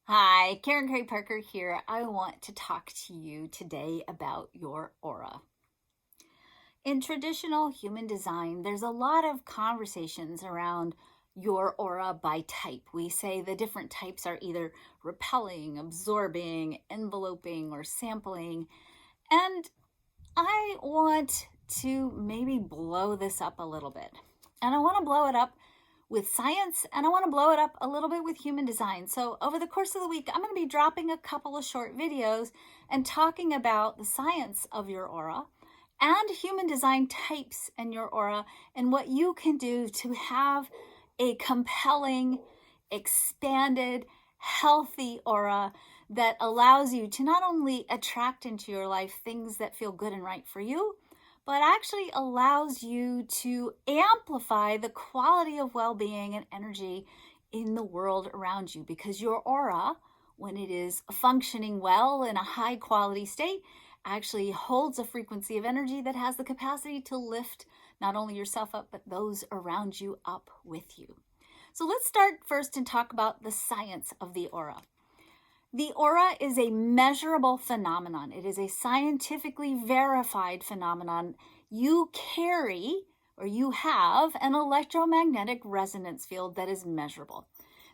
Hi, Karen Craig Parker here. I want to talk to you today about your aura. In traditional human design, there's a lot of conversations around your aura by type. We say the different types are either repelling, absorbing, enveloping, or sampling. And I want to maybe blow this up a little bit. And I want to blow it up with science, and I want to blow it up a little bit with human design. So over the course of the week, I'm going to be dropping a couple of short videos and talking about the science of your aura and human design types in your aura and what you can do to have a compelling, expanded, healthy aura that allows you to not only attract into your life things that feel good and right for you, but actually allows you to amplify the quality of well-being and energy in the world around you, because your aura, when it is functioning well in a high quality state, actually holds a frequency of energy that has the capacity to lift not only yourself up, but those around you up with you. So let's start first and talk about the science of the aura. The aura is a measurable phenomenon. It is a scientifically verified phenomenon. You carry, or you have, an electromagnetic resonance field that is measurable.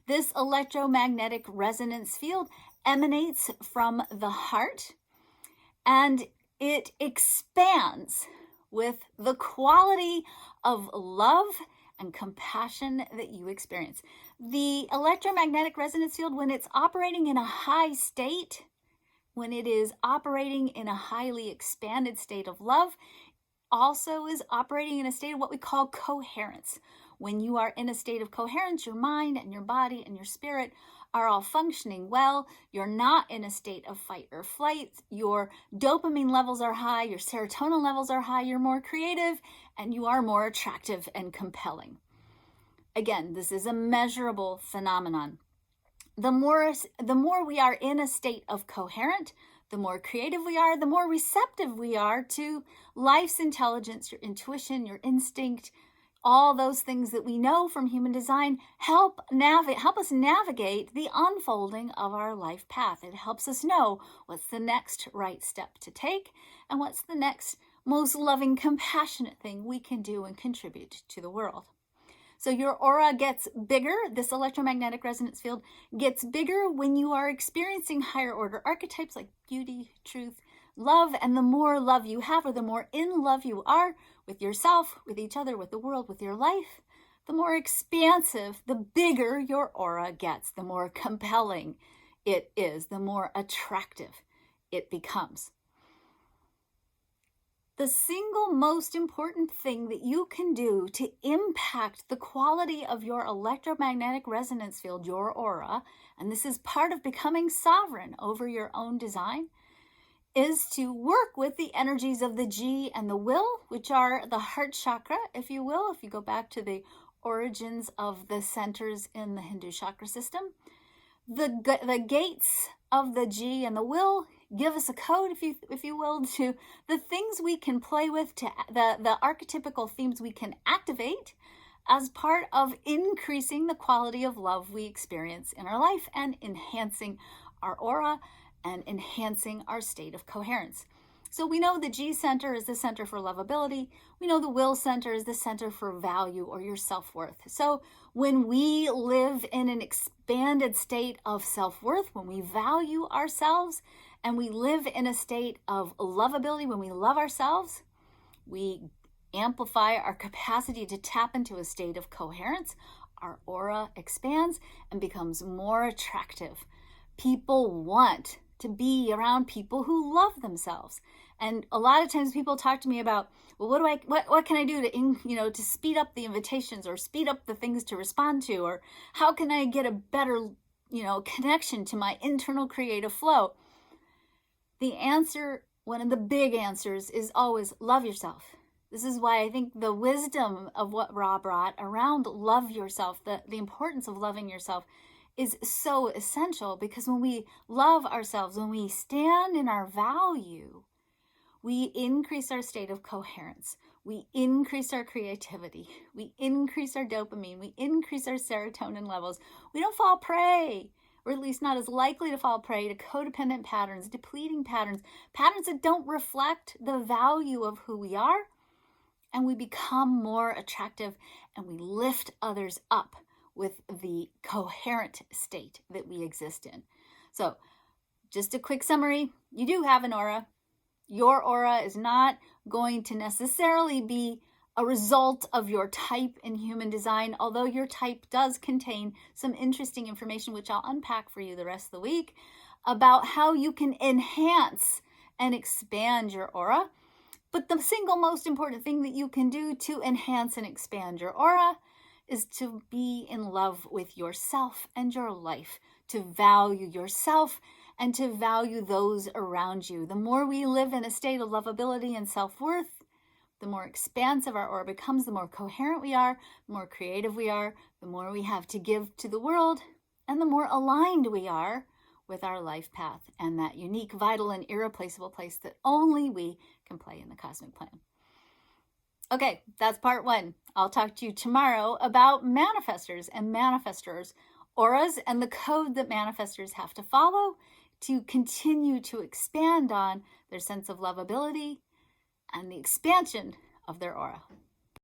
This electromagnetic resonance field emanates from the heart, and it expands with the quality of love and compassion that you experience. The electromagnetic resonance field, when it's operating in a high state, when it is operating in a highly expanded state of love, also is operating in a state of what we call coherence. When you are in a state of coherence, your mind and your body and your spirit are all functioning well. You're not in a state of fight or flight. Your dopamine levels are high, your serotonin levels are high, you're more creative, and you are more attractive and compelling. Again, this is a measurable phenomenon. The more we are in a state of coherent, the more creative we are, the more receptive we are to life's intelligence, your intuition, your instinct. All those things that we know from human design help us navigate the unfolding of our life path. It helps us know what's the next right step to take and what's the next most loving, compassionate thing we can do and contribute to the world. So your aura gets bigger, this electromagnetic resonance field gets bigger when you are experiencing higher order archetypes like beauty, truth, love, and the more love you have, or the more in love you are with yourself, with each other, with the world, with your life, the more expansive, the bigger your aura gets, the more compelling it is, the more attractive it becomes. The single most important thing that you can do to impact the quality of your electromagnetic resonance field, your aura, and this is part of becoming sovereign over your own design, is to work with the energies of the G and the will, which are the heart chakra, if you will, if you go back to the origins of the centers in the Hindu chakra system. The gates of the G and the will give us a code, if you will, to the things we can play with, to the archetypical themes we can activate as part of increasing the quality of love we experience in our life and enhancing our aura and enhancing our state of coherence. So we know the G center is the center for lovability. We know the will center is the center for value or your self-worth. So when we live in an expanded state of self-worth, when we value ourselves and we live in a state of lovability, when we love ourselves, we amplify our capacity to tap into a state of coherence. Our aura expands and becomes more attractive. People want to be around people who love themselves. And a lot of times people talk to me about, well, what can I do to, to speed up the invitations or speed up the things to respond to, or how can I get a better, connection to my internal creative flow? The answer, one of the big answers, is always love yourself. This is why I think the wisdom of what Ra brought around love yourself, the importance of loving yourself, is so essential, because when we love ourselves, when we stand in our value, we increase our state of coherence. We increase our creativity. We increase our dopamine. We increase our serotonin levels. We don't fall prey. or at least not as likely to fall prey to codependent patterns, depleting patterns, patterns that don't reflect the value of who we are, and we become more attractive and we lift others up with the coherent state that we exist in. So, just a quick summary, you do have an aura. Your aura is not going to necessarily be a result of your type in human design, although your type does contain some interesting information, which I'll unpack for you the rest of the week, about how you can enhance and expand your aura. But the single most important thing that you can do to enhance and expand your aura is to be in love with yourself and your life, to value yourself and to value those around you. The more we live in a state of lovability and self-worth, the more expansive our aura becomes, the more coherent we are, the more creative we are, the more we have to give to the world, and the more aligned we are with our life path and that unique, vital, and irreplaceable place that only we can play in the cosmic plan. Okay, that's part one. I'll talk to you tomorrow about manifestors and manifestors, auras, and the code that manifestors have to follow to continue to expand on their sense of lovability and the expansion of their aura.